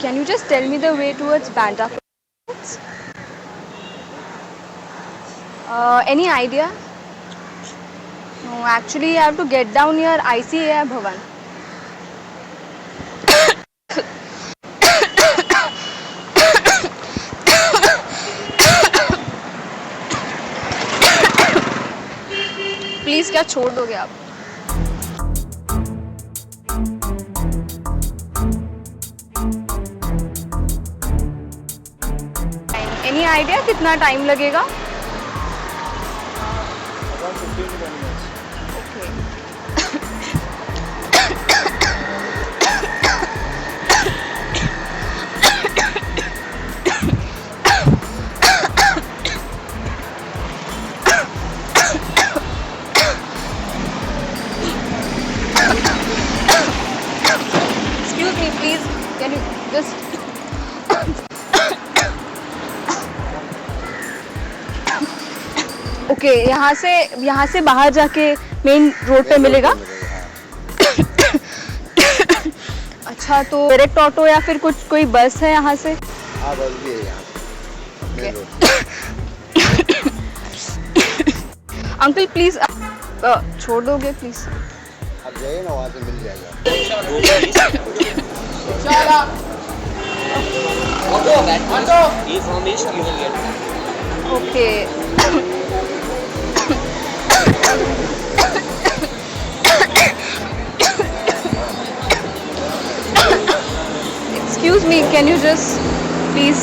Can you just tell me the way towards Bandra? Any idea? No, actually, I have to get down near ICAI Bhavan. Please क्या छोड़ दोगे आप? Any idea कितना time लगेगा? Around 15 to 20 minutes. Okay. Excuse me, please. Can you just okay यहाँ से बाहर जाके मेन रोड पे मिलेगा। अच्छा, तो डायरेक्ट ऑटो या फिर कुछ कोई बस है यहाँ से? हाँ, बस भी है यहाँ मेन रोड। अंकल प्लीज छोड़ दोगे प्लीज? आप जाइए ना, वहाँ से मिल जाएगा। Okay. Excuse me, can you just please?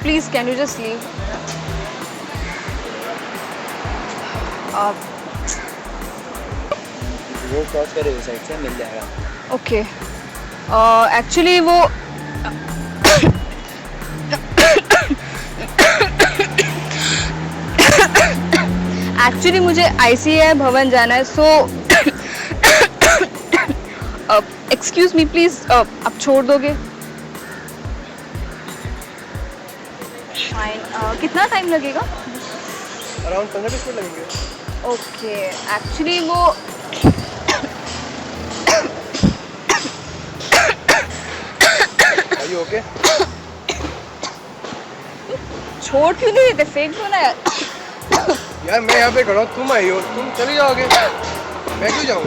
Please, can you just leave? वो क्रॉस करे उस साइड से मिल जाएगा। ओके। एक्चुअली वो एक्चुअली मुझे ICAI भवन जाना है, सो एक्सक्यूज मी प्लीज, आप छोड़ दोगे? फाइन। कितना टाइम लगेगा? अराउंड 15-20 मिनट लगेंगे। ओके। एक्चुअली वो Are you okay? छोड़ क्यों नहीं देते? फेंक दो ना यार। यार मैं यहाँ पे खड़ा हूँ, तुम आई हो, तुम चली जाओगे, मैं क्यों जाऊँ?